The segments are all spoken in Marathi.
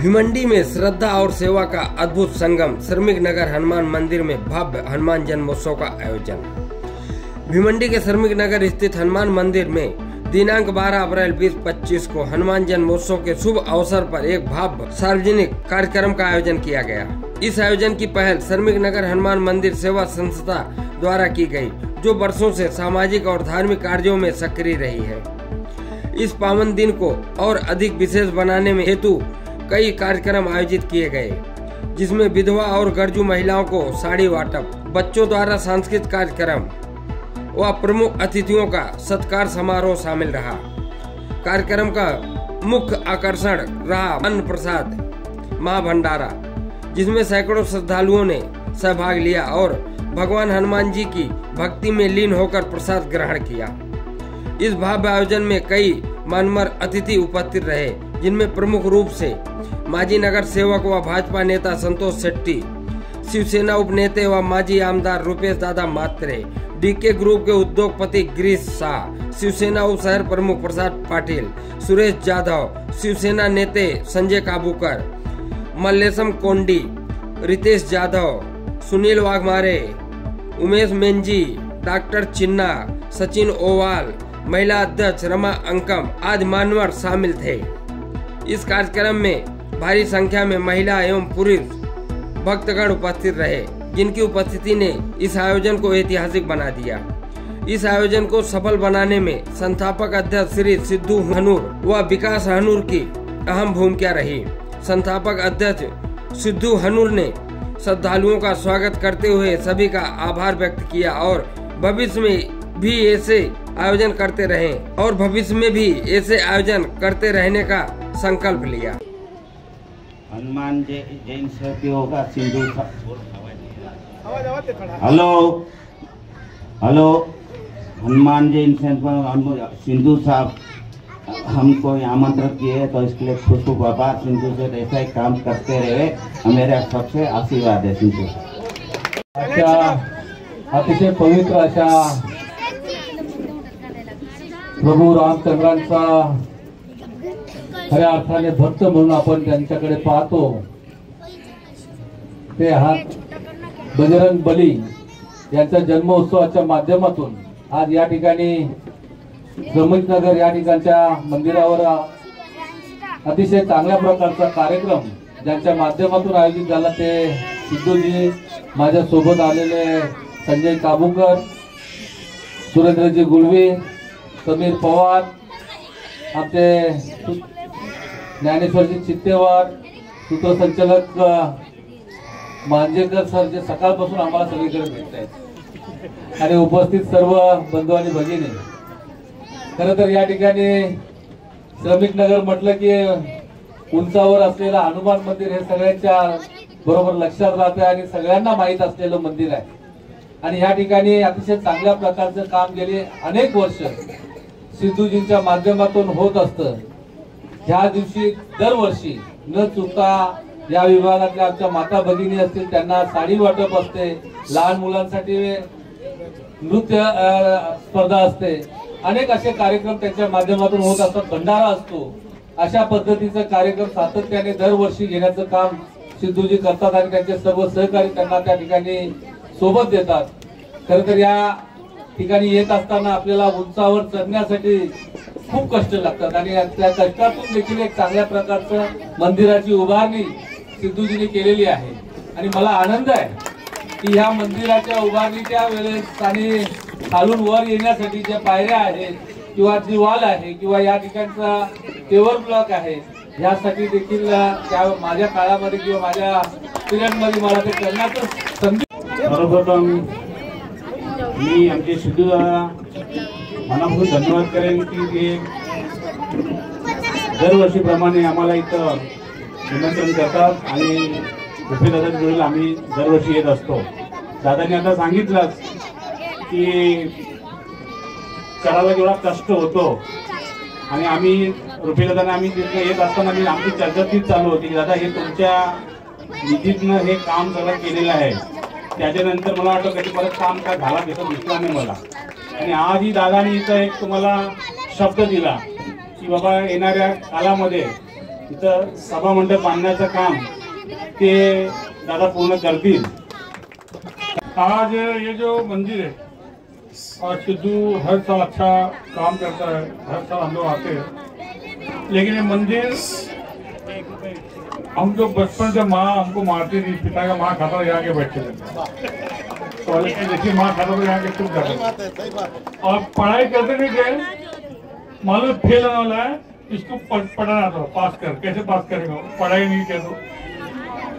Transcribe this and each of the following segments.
भिवंडी में श्रद्धा और सेवा का अद्भुत संगम श्रमिक नगर हनुमान मंदिर में भव्य हनुमान जन्मोत्सव का आयोजन। भिवंडी के श्रमिक नगर स्थित हनुमान मंदिर में दिनांक 12 अप्रैल 2025 को हनुमान जन्मोत्सव के शुभ अवसर पर एक भव्य सार्वजनिक कार्यक्रम का आयोजन किया गया। इस आयोजन की पहल श्रमिक नगर हनुमान मंदिर सेवा संस्था द्वारा की गई, जो वर्षों से सामाजिक और धार्मिक कार्यों में सक्रिय रही है। इस पावन दिन को और अधिक विशेष बनाने में हेतु कई कार्यक्रम आयोजित किए गए, जिसमें विधवा और गरजू महिलाओं को साड़ी वाटप, बच्चों द्वारा सांस्कृतिक कार्यक्रम व प्रमुख अतिथियों का सत्कार समारोह शामिल रहा। कार्यक्रम का मुख्य आकर्षण रहा अन्न प्रसाद महाभंडारा, जिसमें सैकड़ों श्रद्धालुओं ने सहभाग लिया और भगवान हनुमान जी की भक्ति में लीन होकर प्रसाद ग्रहण किया। इस भव्य आयोजन में कई मान्यवर अतिथि उपस्थित रहे, जिनमें प्रमुख रूप से माजी नगर सेवक व भाजपा नेता संतोष शेट्टी, शिवसेना उपनेता व माजी आमदार रुपेश दादा मात्रे, डीके ग्रुप के उद्योगपति गिरीश शाह, शिवसेना उप शहर प्रमुख प्रसाद पाटिल, सुरेश जाधव, शिवसेना नेता संजय काबूकर, मल्लेशम कोंडी, रितेश जाधव, सुनील वाघमारे, उमेश मेंजी, डॉक्टर चिन्ना, सचिन ओवाल, महिला अध्यक्ष रमा अंकम आदि मान्यवर शामिल थे। इस कार्यक्रम में भारी संख्या में महिला एवं पुरुष भक्तगण उपस्थित रहे, जिनकी उपस्थिति ने इस आयोजन को ऐतिहासिक बना दिया। इस आयोजन को सफल बनाने में संस्थापक अध्यक्ष श्री सिद्धू हनूर व विकास हनूर की अहम भूमिका रही। संस्थापक अध्यक्ष सिद्धू हनूर ने श्रद्धालुओं का स्वागत करते हुए सभी का आभार व्यक्त किया और भविष्य में भी ऐसे आयोजन करते रहने का संकल्प लिया। हनुमान जैन होगा सिंधु। हेलो हनुमान जैन सिंधु साहब हमको आमंत्रित किए, तो इसके लिए खूब खूब आभार। सिंधु से ऐसा ही काम करते रहे, मेरा सबसे आशीर्वाद है। सिंधु अतिशय पवित्र अशा प्रभू रामचंद्रांचा खऱ्या अर्थाने भक्त म्हणून आपण त्यांच्याकडे पाहतो। ते हात बजरंग बली यांच्या जन्मोत्सवाच्या माध्यमातून आज या ठिकाणी श्रमिक नगर या ठिकाणच्या मंदिरावर अतिशय चांगल्या प्रकारचा कार्यक्रम ज्यांच्या माध्यमातून आयोजित झाला, ते सिद्धूजी, माझ्या सोबत आलेले संजय काबूकर, सुरेंद्रजी गुलवी, समीर पवार, आमचे ज्ञानेश्वरजी चित्तेवार, सूत्रसंचालक मांजेकर सर, जे सकाळपासून आम्हाला सगळीकडे भेटत आहेत, आणि उपस्थित सर्व बंधू आणि भगिनी। खरं तर या ठिकाणी श्रमिक नगर म्हटलं की उंचावर असलेलं हनुमान मंदिर हे सगळ्यांच्या बरोबर लक्षात राहतं आणि सगळ्यांना माहीत असलेलं मंदिर आहे। आणि या ठिकाणी अतिशय चांगल्या प्रकारचं काम गेले अनेक वर्ष सिद्धूजींच्या माध्यमातून होत असतं। ह्या दिवशी दरवर्षी न चुकता या विभागातल्या आमच्या माता भगिनी असतील त्यांना साडी वाटप असते, लहान मुलांसाठी नृत्य स्पर्धा असते, अनेक असे कार्यक्रम त्यांच्या माध्यमातून होत असतात, भंडारा असतो। अशा पद्धतीचा कार्यक्रम सातत्याने दरवर्षी घेण्याचं काम सिद्धूजी करतात आणि त्यांचे सर्व सहकारी त्यांना त्या ठिकाणी सोबत देतात। खरं तर या ठिकाणी येत असताना आपल्याला उंचावर चढण्यासाठी खूप कष्ट लागतात आणि त्या कष्टातून देखील एक चांगल्या प्रकारचं मंदिराची उभारणी सिद्धूजीने केलेली आहे। आणि मला आनंद आहे की ह्या मंदिराच्या उभारणीच्या वेळेस आणि खालून वर येण्यासाठी ज्या पायऱ्या आहेत किंवा जी वाल आहे किंवा या ठिकाणचा पेवर ब्लॉक आहे, यासाठी देखील त्या माझ्या काळामध्ये किंवा माझ्या पिरियडमध्ये मला ते करण्याचं संधी। सर्वप्रथम मी आमचे सिद्धूदादा मनापासून धन्यवाद करेन की ते दरवर्षीप्रमाणे आम्हाला इथं निमंत्रण करतात आणि रुपेशदादा जोडीला आम्ही दरवर्षी येत असतो। दादांनी आता सांगितलंच की करायला जेवढा कष्ट होतो आणि आम्ही रुपेशदादांना आम्ही तिथे येत असताना आमची चर्चा तीच चालू होती की दादा हे तुमच्या निधीतनं हे काम सगळं केलेलं आहे, त्याच्यानंतर मला वाटतं कधी परत काम काय झाला त्याचा दिसला नाही मला। आणि आजही दादानी इथं एक तुम्हाला शब्द दिला की बाबा येणाऱ्या कालामध्ये तिथं सभामंडप बांधण्याचं काम ते दादा पूर्ण करतील। आज ये जो मंदिर है और सिद्धू हर साल अच्छा काम करता है, हर साल हम लोग आते हैं, लेकिन ये मंदिर हम जो बचपन से माँ हमको मारती थी, पिता का माँ खाता यहाँ के बैठते थे, कॉलेज में देखिए माँ खाता तो यहाँ के चुप जाते और पढ़ाई करते नहीं थे, मालूम फेल होने वाला है, इसको पढ़ाना था, पास कर, कैसे पास करेगा, पढ़ाई नहीं किया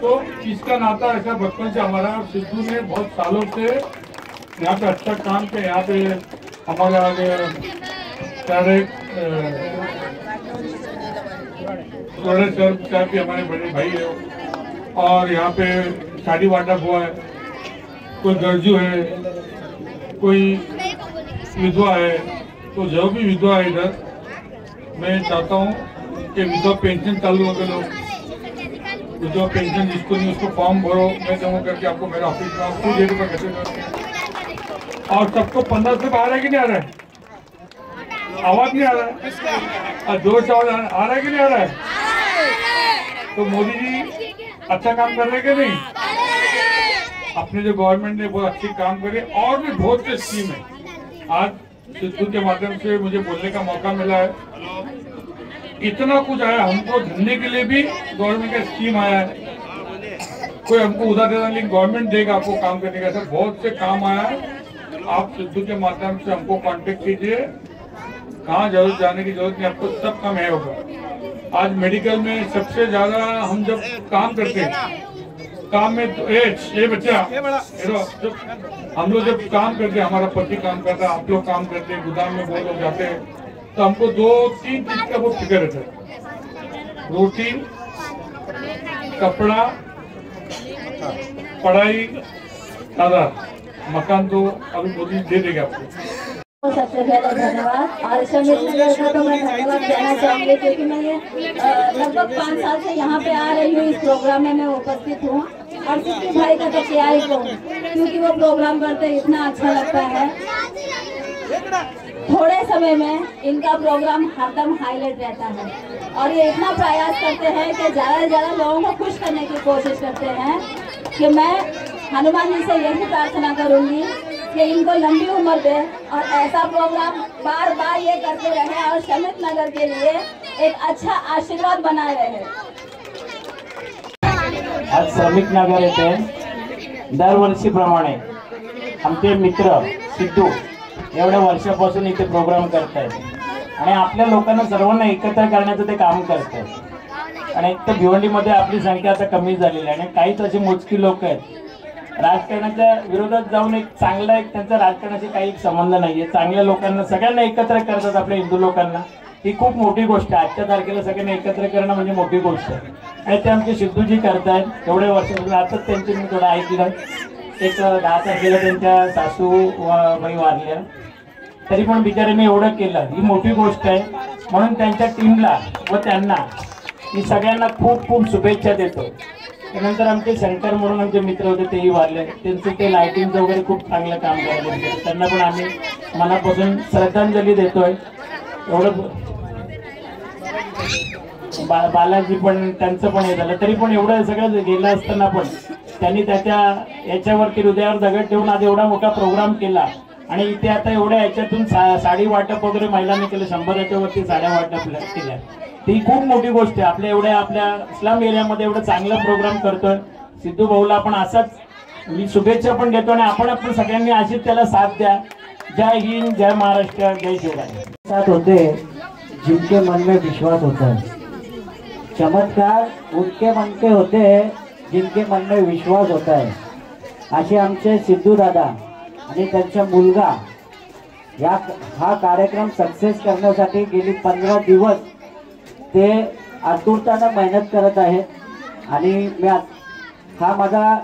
तो इसका नाता ऐसा बचपन से हमारा। सिद्धू ने बहुत सालों से यहाँ पे अच्छा काम किया। यहाँ पे हमारा सर भी हमारे बड़े भाई है और यहाँ पे शादी वाटप हुआ है, कोई गर्जू है, कोई विधवा है, तो जो भी विधवा है इधर मैं चाहता हूँ कि विधवा पेंशन चालू हो गए, लोग विधवा पेंशन जिसको नहीं उसको फॉर्म भरो, मैं जमा करके आपको मेरा ऑफिस में कुछ देर पर कैसे करते। और सबको 15 से बाहर है कि नहीं आ रहा है, आवाज नहीं आ रहा है और जोर से आवाज आ रहा है कि नहीं आ रहा है। तो मोदी जी अच्छा काम कर रहे हैं कि नहीं, अपने जो गवर्नमेंट ने बहुत अच्छी काम करे और भी बहुत से स्कीम है। आज सिद्धू के माध्यम से मुझे बोलने का मौका मिला है, इतना कुछ आया हमको धरने के लिए भी गवर्नमेंट का स्कीम आया है, कोई हमको उधार देना लेकिन गवर्नमेंट देगा आपको काम करने का, ऐसा बहुत से काम आया है। आप सिद्धू के माध्यम से हमको कांटेक्ट कीजिए, कहाँ जरूरत जाने की जरूरत नहीं, आपको सब काम है होगा। आज मेडिकल में सबसे ज्यादा हम जब काम करते हैं, काम में तो ये बच्चा हम लोग जब काम करते हैं, हमारा पति काम करता है, आप लोग काम करते हैं, गोदाम में बहुत लोग जाते हैं, तो हमको 2-3 चीज का बहुत फिक्र रहता है, रोटी, कपड़ा, पढ़ाई, आधार, मकान तो अभी मोदी दे देगा आपको। सबसे पहले धन्यवाद। और श्रमिक नगर का तो मैं धन्यवाद देना चाहूँगी क्योंकि मैं ये लगभग 5 साल से यहाँ पे आ रही हूँ, इस प्रोग्राम में मैं उपस्थित हूँ और सिद्धू भाई का तो क्या ही कहूँ, क्योंकि वो प्रोग्राम करते इतना अच्छा लगता है। थोड़े समय में इनका प्रोग्राम हरदम हाईलाइट रहता है और ये इतना प्रयास करते हैं कि ज़्यादा से ज़्यादा लोगों को खुश करने की कोशिश करते हैं कि मैं हनुमान जी से यही प्रार्थना करूंगी कि इनको लंबी उम्र दे और ऐसा प्रोग्राम बार बार ये करते रहे और श्रमिक नगर के लिए एक अच्छा आशीर्वाद बनाए रहे। आज श्रमिक नगर येथे दरवर्षीप्रमाणे आमचे मित्र सिद्धू एवढ्या वर्षापासून इथे प्रोग्राम करतायत आणि आपल्या लोकांना सर्वांना एकत्र करण्याचं ते काम करतात। आणि एक तर भिवंडीमध्ये आपली संख्या आता कमी झालेली आहे आणि काहीच असे मोजकी लोक आहेत राजकारणाच्या विरोधात जाऊन एक चांगला एक त्यांचा राजकारणाशी काही संबंध नाहीये, चांगल्या लोकांना सगळ्यांना एकत्र करतात आपल्या हिंदू लोकांना, ही खूप मोठी गोष्ट आहे। आजच्या तारखेला सगळ्यांना एकत्र करणं म्हणजे मोठी गोष्ट आहे आणि ते आमचे सिद्धूजी करतायत एवढे वर्षापासून। आताच त्यांचे मी थोडं ऐकलं, एक 10 तारखेला त्यांच्या सासू बाई वारल्या, तरी पण बिचाऱ्यांनी एवढं केलं, ही मोठी गोष्ट आहे। म्हणून त्यांच्या टीमला व त्यांना मी सगळ्यांना खूप खूप शुभेच्छा देतो। त्यानंतर आमचे शंकर म्हणून आमचे मित्र होते तेही वारले, त्यांचं ते लाईटिंगचं वगैरे खूप चांगलं काम करायला, त्यांना पण आम्ही मनापासून श्रद्धांजली देतोय। एवढं बालाजी पण त्यांचं पण हे झालं, तरी पण एवढं सगळं गेलं असताना पण त्यांनी त्याच्या याच्यावरती हृदयावर दगड ठेवून आज एवढा मोठा प्रोग्राम केला आणि इथे आता एवढ्या याच्यातून साडी वाटप वगैरे महिलांनी केलं, 100च्या वरती साड्या वाटप केल्या, ती खूप मोठी गोष्ट आहे। आपल्या इस्लाम एरियामध्ये एवढं चांगला प्रोग्राम करतोय सिद्धू भाऊला, आपण असाच मी शुभेच्छा पण देतो आणि आपण सगळ्यांनी अशीच त्याला साथ द्या। जय हिंद, जय महाराष्ट्र, जय शिवराय। साथ होते जिनके मन में विश्वास होता है, चमत्कार उनके मन के होते हैं जिनके मन में विश्वास होता है। असे आमचे सिद्धू दादा आणि त्यांचा मुलगा हा कार्यक्रम सक्सेस करण्यासाठी गेली 15 दिवस ते आतुरताने मेहनत करत आहेत आणि मी हा माझा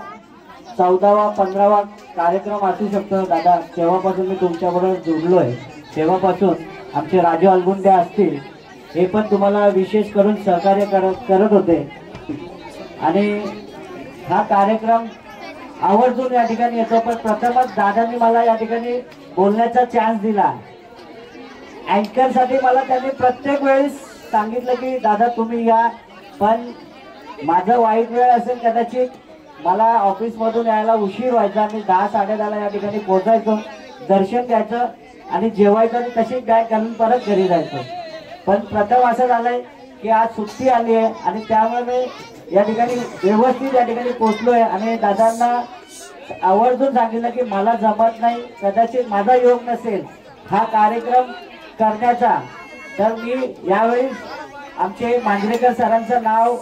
14वा 15वा कार्यक्रम असू शकतो दादा। तेव्हापासून मी तुमच्याबरोबर जोडलोय, तेव्हापासून आमचे राजू अलगुंडे असतील हे पण तुम्हाला विशेष करून सहकार्य करत होते आणि हा कार्यक्रम आवर्जून या ठिकाणी येतो। पण प्रथमच दादांनी मला या ठिकाणी बोलण्याचा चान्स दिला। अँकरसाठी मला त्यांनी प्रत्येक वेळेस सांगितलं की दादा तुम्ही या पण माझं वाईट वेळ असेल, कदाचित मला ऑफिसमधून यायला उशीर व्हायचा, मी 10-10:30 या ठिकाणी पोहोचायचो, दर्शन घ्यायचं आणि जेवायचं आणि तशीच बॅग घालून परत घरी जायचो. पण प्रथम असं झालंय की आज सुट्टी आली आहे आणि त्यामुळे मी या ठिकाणी व्यवस्थित या ठिकाणी पोहोचलोय आणि दादांना आवर्जून सांगितलं की मला जमत नाही, कदाचित माझा योग नसेल हा कार्यक्रम करण्याचा, तर मी यावेळी आमचे मांजरेकर सरांचं नाव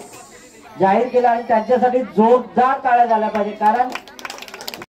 जाहीर केलं आणि त्यांच्यासाठी जोरदार टाळ्या झाल्या पाहिजे. कारण